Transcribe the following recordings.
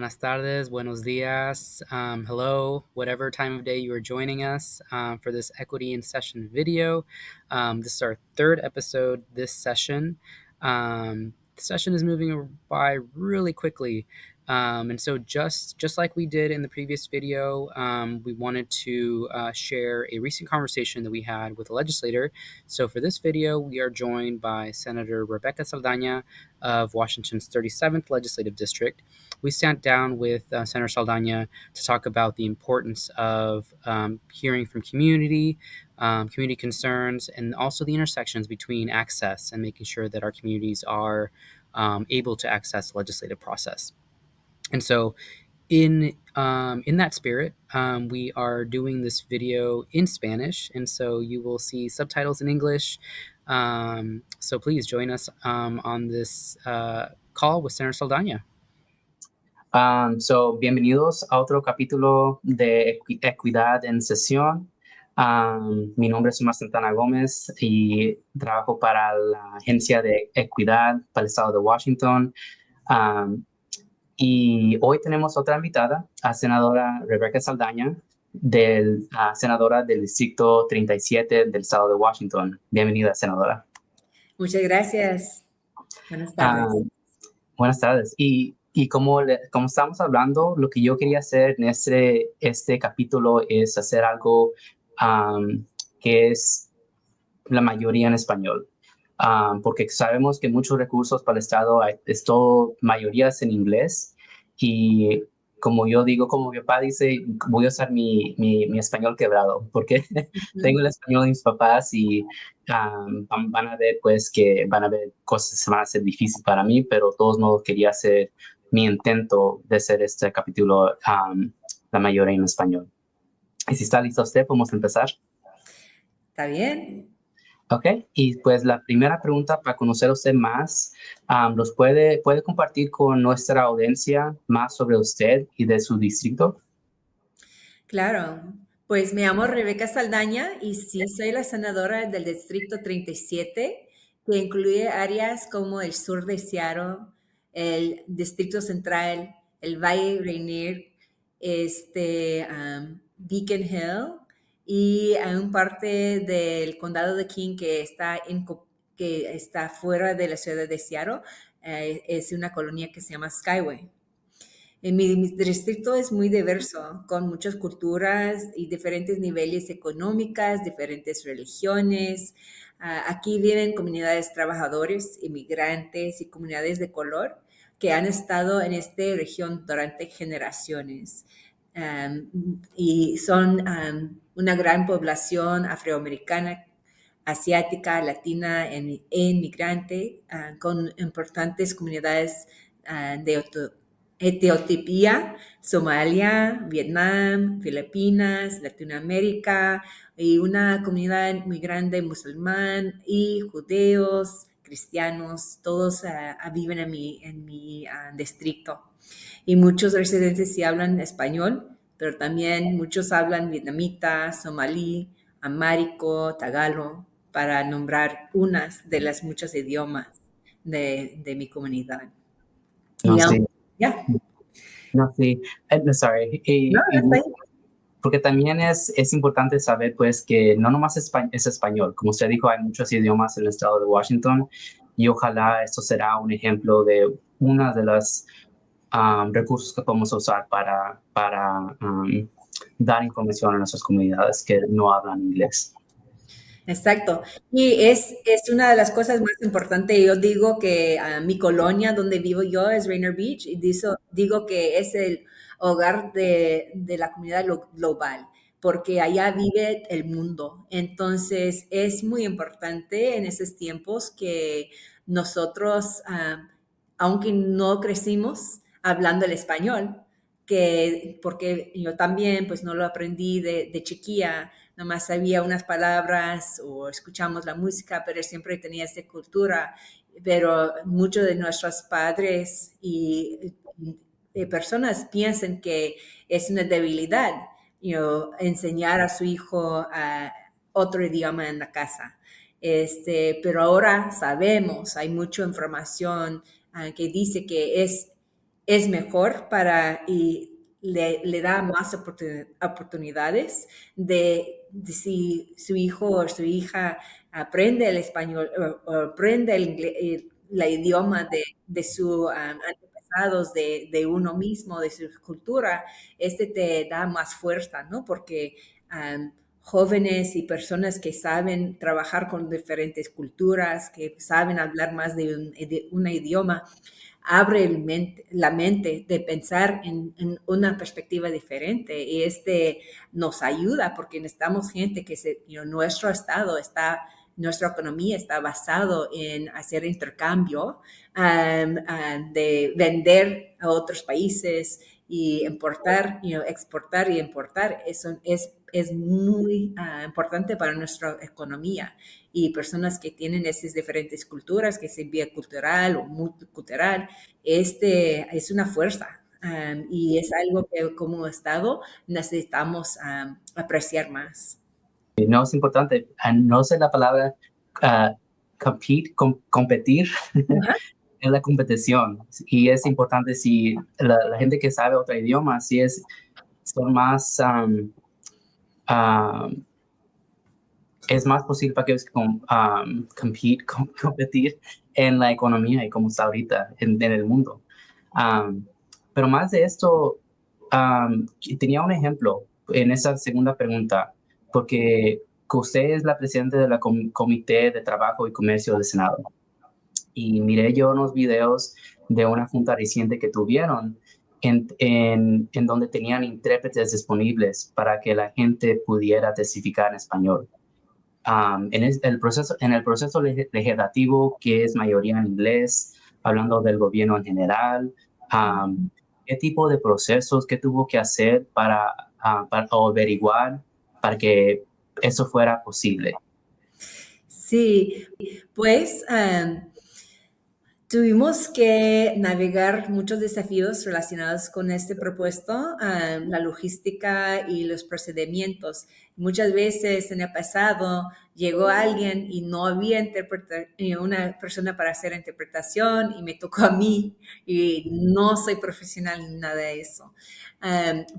buenas tardes, buenos dias, hello, whatever time of day you are joining us for this Equity in Session video. This is our third episode this session. The session is moving by really quickly. And so just like we did in the previous video, we wanted to share a recent conversation that we had with a legislator. So for this video, we are joined by Senator Rebecca Saldana of Washington's 37th Legislative District. We sat down with Senator Saldana to talk about the importance of hearing from community concerns, and also the intersections between access and making sure that our communities are able to access the legislative process. And so in that spirit, we are doing this video in Spanish, and so you will see subtitles in English. So please join us on this call with Senator Saldana. Bienvenidos a otro capítulo de Equidad en Sesión. Mi nombre es Omar Santana Gómez y trabajo para la Agencia de Equidad para el Estado de Washington. Y hoy tenemos otra invitada, a senadora Rebecca Saldana, senadora del Distrito 37 del Estado de Washington. Bienvenida, senadora. Muchas gracias. Buenas tardes. Buenas tardes. Y como estamos hablando, lo que yo quería hacer en este capítulo es hacer algo que es la mayoría en español. Porque sabemos que muchos recursos para el Estado, mayoría es en inglés, y como yo digo, como mi papá dice, voy a usar mi español quebrado, porque tengo el español de mis papás y van a ver pues que van a ver cosas que se van a hacer difíciles para mí, pero de todos modos quería hacer mi intento de hacer este capítulo la mayoría en español. Y si está listo usted, podemos empezar. ¿Está bien? Ok, y pues la primera pregunta para conocer a usted más, ¿nos puede compartir con nuestra audiencia más sobre usted y de su distrito? Claro, pues me llamo Rebecca Saldaña y sí soy la senadora del Distrito 37, que incluye áreas como el sur de Seattle, el Distrito Central, el Valle Rainier, Beacon Hill y un parte del condado de King que está fuera de la ciudad de Seattle. Es una colonia que se llama Skyway. Mi distrito es muy diverso, con muchas culturas y diferentes niveles económicos, diferentes religiones. Aquí viven comunidades trabajadores, inmigrantes y comunidades de color que han estado en esta región durante generaciones. Y son una gran población afroamericana, asiática, latina e inmigrante, con importantes comunidades de Etiopía, Somalia, Vietnam, Filipinas, Latinoamérica y una comunidad muy grande musulmán y judeos, cristianos, todos viven en mi distrito. Y muchos residentes sí hablan español, pero también muchos hablan vietnamita, somalí, amárico, tagalo, para nombrar unas de las muchos idiomas de mi comunidad. No, sí. Yeah. No, sí. Sorry. Porque también es importante saber pues que no nomás es español. Como usted dijo, hay muchos idiomas en el estado de Washington y ojalá esto será un ejemplo de una de las recursos que podemos usar para dar información a nuestras comunidades que no hablan inglés. Exacto. Y es una de las cosas más importantes. Yo digo que mi colonia donde vivo yo es Rainier Beach y digo que es el hogar de la comunidad global, porque allá vive el mundo. Entonces, es muy importante en esos tiempos que nosotros, aunque no crecimos hablando el español, porque yo también pues no lo aprendí de chiquilla, nomás sabía unas palabras o escuchamos la música, pero siempre tenía esta cultura. Pero muchos de nuestros padres y personas piensan que es una debilidad, enseñar a su hijo otro idioma en la casa. Pero ahora sabemos, hay mucha información que dice que es es mejor y le da más oportunidades de si su hijo o su hija aprende el español o aprende el la idioma de sus antepasados, de uno mismo, de su cultura, te da más fuerza, ¿no? Porque jóvenes y personas que saben trabajar con diferentes culturas, que saben hablar más de un idioma, abre la mente de pensar en una perspectiva diferente y nos ayuda porque necesitamos gente nuestro estado nuestra economía está basado en hacer intercambio, de vender a otros países y importar, exportar y importar. Eso es muy importante para nuestra economía y personas que tienen esas diferentes culturas, que sea bicultural o multicultural, es una fuerza y es algo que como Estado necesitamos apreciar más. No es importante, no sé la palabra compete, competir Ajá. en la competición. Y es importante si la gente que sabe otro idioma, si son más, um, es más posible para que ellos competir en la economía y como está ahorita en el mundo. Um, pero más de esto, tenía un ejemplo en esa segunda pregunta, porque que usted es la presidenta de la Comité de Trabajo y Comercio del Senado. Y miré yo unos videos de una junta reciente que tuvieron en donde tenían intérpretes disponibles para que la gente pudiera testificar en español. En el proceso legislativo, que es mayoría en inglés, hablando del gobierno en general, ¿qué tipo de procesos que tuvo que hacer para averiguar para que eso fuera posible? Sí, pues tuvimos que navegar muchos desafíos relacionados con este propuesto, la logística y los procedimientos. Muchas veces en el pasado llegó alguien y no había una persona para hacer interpretación y me tocó a mí y no soy profesional en nada de eso.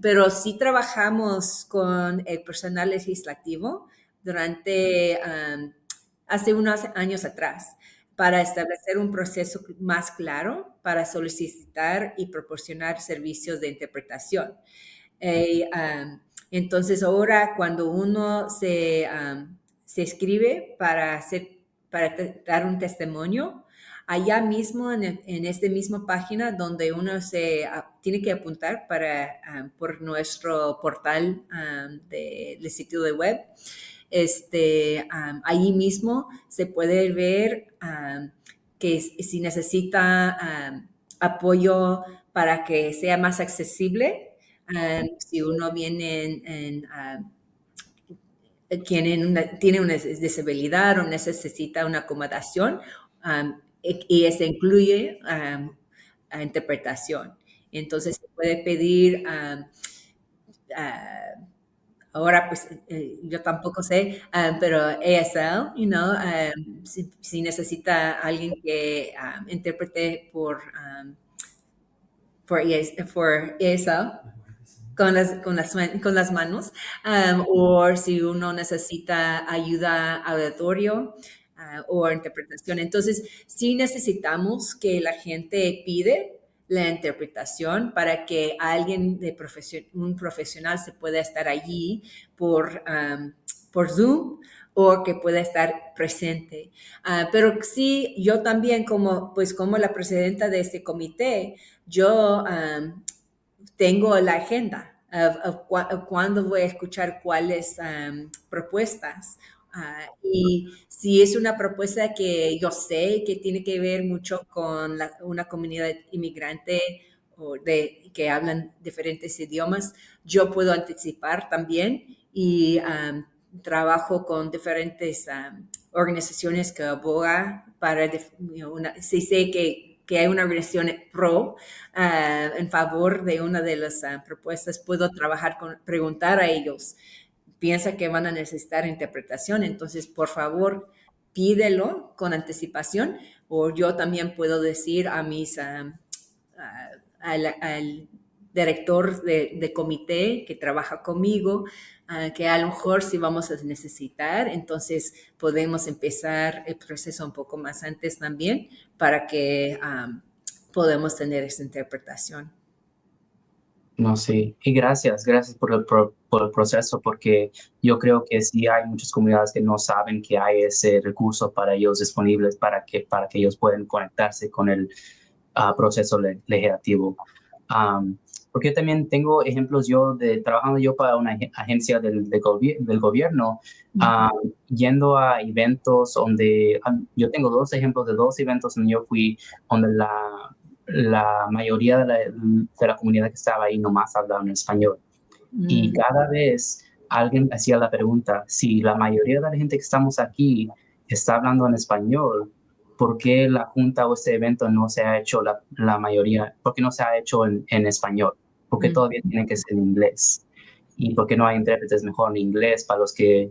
Pero sí trabajamos con el personal legislativo durante, hace unos años atrás para establecer un proceso más claro para solicitar y proporcionar servicios de interpretación. Entonces, ahora cuando uno se escribe para dar un testimonio, allá mismo en esta misma página donde uno tiene que apuntar por nuestro portal del sitio de web, ahí mismo se puede ver que si necesita apoyo para que sea más accesible, si uno viene tiene una disabilidad o necesita una acomodación, y eso incluye a interpretación. Entonces se puede pedir ahora pues yo tampoco sé, pero ASL, si necesita alguien que interprete por ASL con las manos, o si uno necesita ayuda auditorio o interpretación. Entonces, sí necesitamos que la gente pide la interpretación para que alguien un profesional se pueda estar allí por Zoom o que pueda estar presente. Pero sí, yo también como la presidenta de este comité, yo tengo la agenda of cuándo voy a escuchar cuáles propuestas. Y si es una propuesta que yo sé que tiene que ver mucho con una comunidad inmigrante que hablan diferentes idiomas, yo puedo anticipar también y trabajo con diferentes organizaciones que abogan para, si sé que hay una organización pro en favor de una de las propuestas, puedo preguntar a ellos, piensa que van a necesitar interpretación, entonces por favor pídelo con anticipación o yo también puedo decir a mis al director de comité que trabaja conmigo, que a lo mejor sí vamos a necesitar, entonces podemos empezar el proceso un poco más antes también para que podamos tener esa interpretación. No, sí. Y gracias por el proceso, porque yo creo que sí hay muchas comunidades que no saben que hay ese recurso para ellos disponibles para que ellos puedan conectarse con el proceso legislativo. Um, Porque yo también tengo ejemplos trabajando yo para una agencia del gobierno, yendo a eventos donde yo tengo dos ejemplos de dos eventos donde yo fui, donde la mayoría de la comunidad que estaba ahí nomás hablaba en español. Y cada vez alguien hacía la pregunta, si la mayoría de la gente que estamos aquí está hablando en español, ¿por qué la junta o este evento no se ha hecho la mayoría? ¿Por qué no se ha hecho en español? ¿Por qué todavía tiene que ser en inglés? ¿Y por qué no hay intérpretes mejor en inglés para los que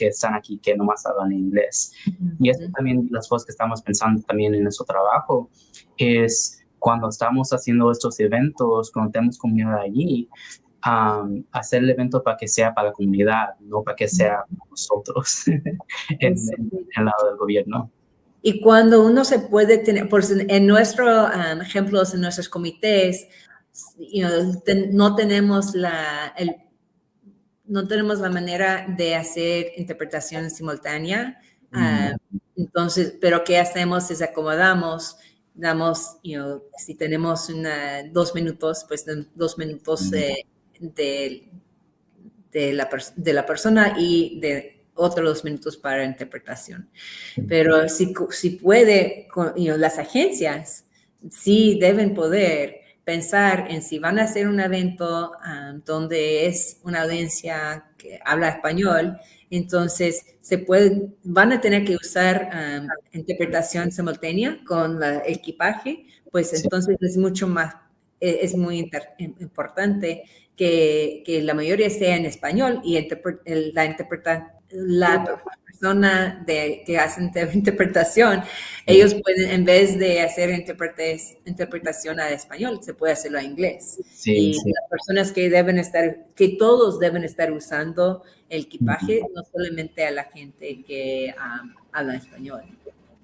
están aquí que nomás hablan inglés? Y eso también, las cosas que estamos pensando también en nuestro trabajo, es cuando estamos haciendo estos eventos, cuando tenemos comunidad allí, hacer el evento para que sea para la comunidad, no para que sea para nosotros en el lado del gobierno. Y cuando uno se puede tener, en nuestros ejemplos, en nuestros comités, no tenemos no tenemos la manera de hacer interpretación simultánea. Entonces, pero ¿qué hacemos? Es acomodamos, damos, si tenemos 2 minutos, pues 2 minutos de la persona y de otros 2 minutos para interpretación. Pero si puede, las agencias sí deben poder pensar en si van a hacer un evento donde es una audiencia que habla español, entonces van a tener que usar interpretación simultánea con el equipaje, pues entonces es mucho más, es muy importante que la mayoría sea en español y la persona que hace interpretación, ellos pueden, en vez de hacer interpretación al español, se puede hacerlo a inglés. Y las personas que todos deben estar usando el equipaje, no solamente a la gente que habla español.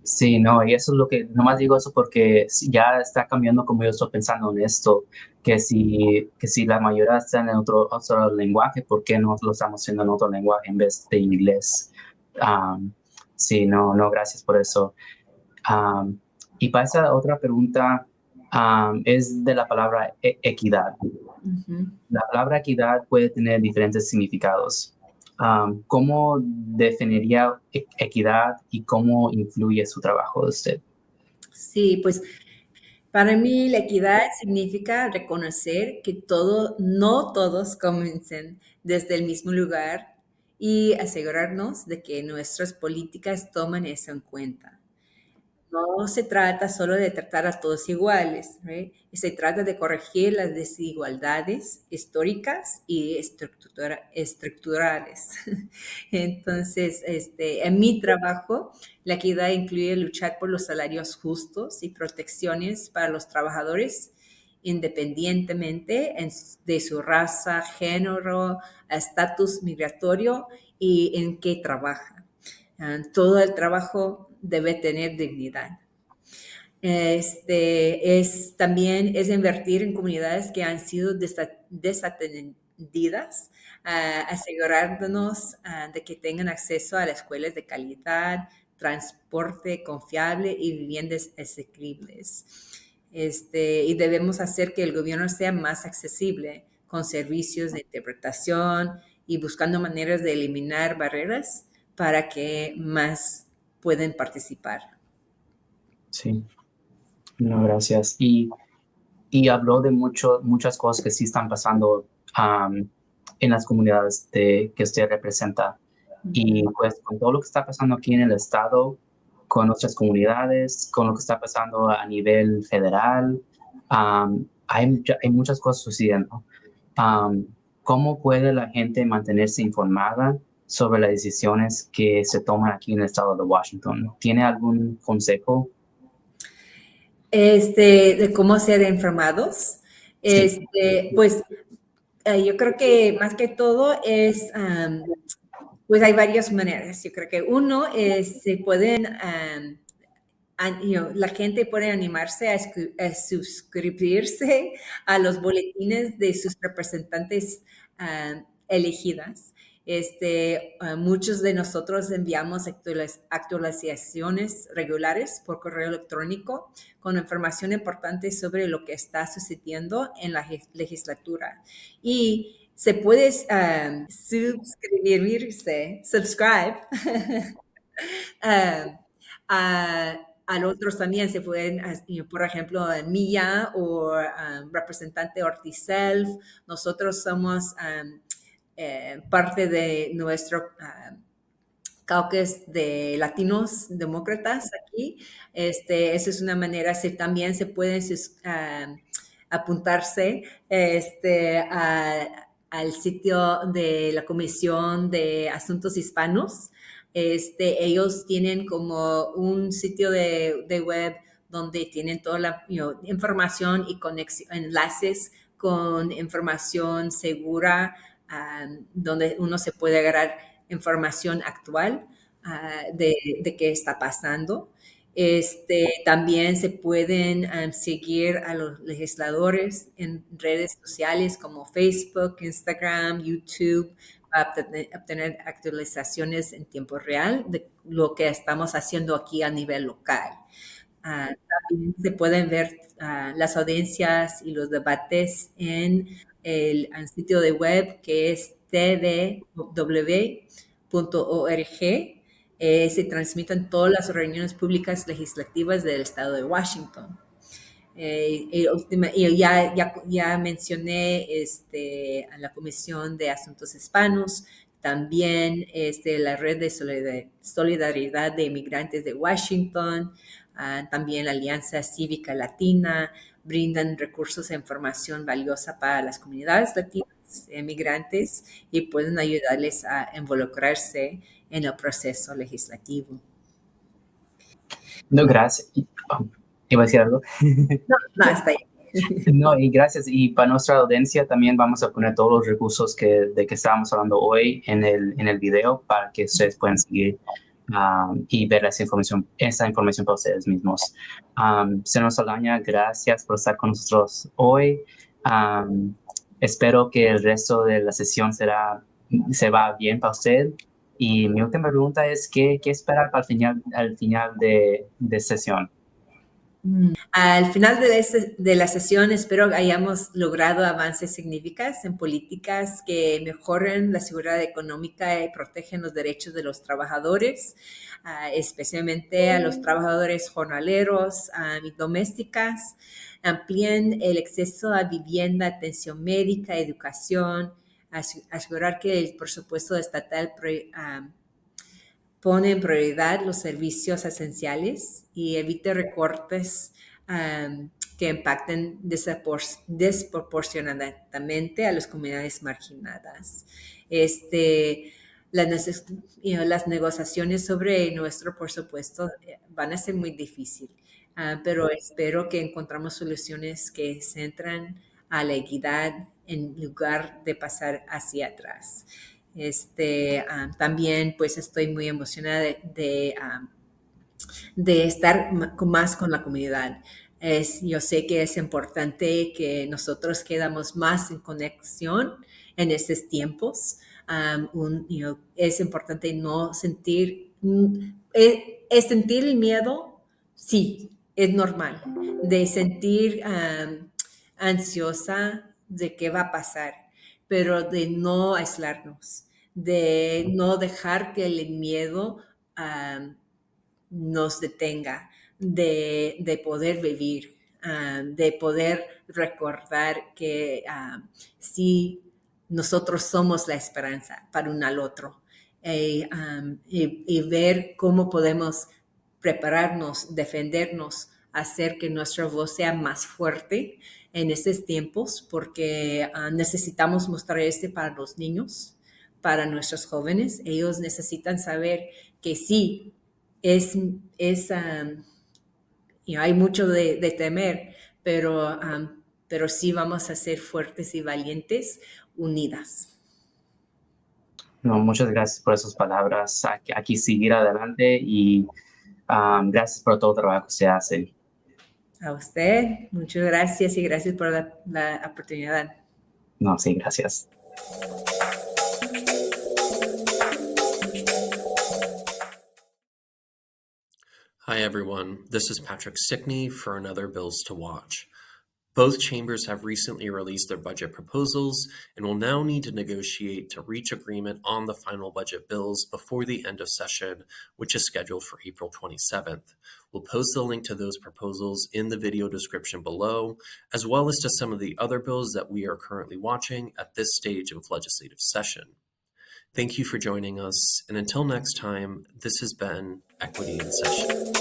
Sí, no, y eso es lo que, nomás digo eso porque ya está cambiando como yo estoy pensando en esto, que si la mayoría está en otro lenguaje, ¿por qué no lo estamos haciendo en otro lenguaje en vez de inglés? Sí, no, gracias por eso. Y para esa otra pregunta, es de la palabra equidad. La palabra equidad puede tener diferentes significados. ¿Cómo definiría equidad y cómo influye su trabajo de usted? Sí, pues para mí la equidad significa reconocer que no todos comiencen desde el mismo lugar y asegurarnos de que nuestras políticas toman eso en cuenta. No se trata solo de tratar a todos iguales, ¿right? Se trata de corregir las desigualdades históricas y estructurales. Entonces, en mi trabajo, la equidad incluye luchar por los salarios justos y protecciones para los trabajadores, independientemente de su raza, género, estatus migratorio y en qué trabaja. Todo el trabajo debe tener dignidad. También es invertir en comunidades que han sido desatendidas, asegurándonos de que tengan acceso a las escuelas de calidad, transporte confiable y viviendas asequibles. Y debemos hacer que el gobierno sea más accesible con servicios de interpretación y buscando maneras de eliminar barreras para que más pueden participar. Sí, no, gracias. Y habló de muchas cosas que sí están pasando en las comunidades que usted representa. Y pues con todo lo que está pasando aquí en el estado, con nuestras comunidades, con lo que está pasando a nivel federal, hay muchas cosas sucediendo. ¿Cómo puede la gente mantenerse informada sobre las decisiones que se toman aquí en el estado de Washington? ¿Tiene algún consejo? De cómo ser informados. Sí. Pues yo creo que más que todo es, pues hay varias maneras. Yo creo que uno es, se pueden, la gente puede animarse a suscribirse a los boletines de sus representantes elegidas. Muchos de nosotros enviamos actualizaciones regulares por correo electrónico con información importante sobre lo que está sucediendo en la legislatura. Y se puede subscribe uh, a los otros también se pueden, por ejemplo, Mía o representante Ortiz-Self. Nosotros somos parte de nuestro caucus de latinos demócratas aquí. Esa es una manera, también se pueden apuntarse al sitio de la Comisión de Asuntos Hispanos. Ellos tienen como un sitio de web donde tienen toda la información y enlaces con información segura, donde uno se puede agarrar información actual de qué está pasando. También se pueden seguir a los legisladores en redes sociales como Facebook, Instagram, YouTube, para obtener actualizaciones en tiempo real de lo que estamos haciendo aquí a nivel local. También se pueden ver las audiencias y los debates en el sitio de web que es tvw.org. Se transmiten todas las reuniones públicas legislativas del estado de Washington. Y ya mencioné a la Comisión de Asuntos Hispanos, también la Red de Solidaridad de Inmigrantes de Washington, también la Alianza Cívica Latina, brindan recursos e información valiosa para las comunidades latinas, inmigrantes, y pueden ayudarles a involucrarse en el proceso legislativo. No, gracias. ¿Iba a decir algo? No, está ahí. No, y gracias. Y para nuestra audiencia también vamos a poner todos los recursos de que estábamos hablando hoy en el video para que ustedes puedan seguir y ver esa información para ustedes mismos. Señor Saldaña, gracias por estar con nosotros hoy. Espero que el resto de la sesión se va bien para usted. Y mi última pregunta es, ¿qué esperar para al final de sesión? Al final de la sesión espero que hayamos logrado avances significativos en políticas que mejoren la seguridad económica y protegen los derechos de los trabajadores, especialmente a los trabajadores jornaleros y domésticas, amplíen el acceso a vivienda, atención médica, educación, asegurar que el presupuesto estatal pone en prioridad los servicios esenciales y evite recortes que impacten desproporcionadamente a las comunidades marginadas. Las negociaciones sobre nuestro presupuesto van a ser muy difíciles, pero espero que encontramos soluciones que centran a la equidad en lugar de pasar hacia atrás. También pues estoy muy emocionada de estar más con la comunidad. Yo sé que es importante que nosotros quedamos más en conexión en estos tiempos. Es importante no sentir, es sentir el miedo, sí, es normal, de sentir ansiosa de qué va a pasar, pero de no aislarnos, de no dejar que el miedo nos detenga, de poder vivir, de poder recordar que sí, nosotros somos la esperanza para uno al otro, y ver cómo podemos prepararnos, defendernos, hacer que nuestra voz sea más fuerte en estos tiempos, porque necesitamos mostrar para los niños, para nuestros jóvenes. Ellos necesitan saber que sí, es hay mucho de temer, pero sí vamos a ser fuertes y valientes, unidas. No, muchas gracias por esas palabras. Aquí seguir adelante y gracias por todo el trabajo que se hace. A usted, muchas gracias y gracias por la oportunidad. No, sí, gracias. Hi everyone, this is Patrick Stickney for another Bills to Watch. Both chambers have recently released their budget proposals and will now need to negotiate to reach agreement on the final budget bills before the end of session, which is scheduled for April 27th. We'll post the link to those proposals in the video description below, as well as to some of the other bills that we are currently watching at this stage of legislative session. Thank you for joining us, and until next time, this has been Equity in Session.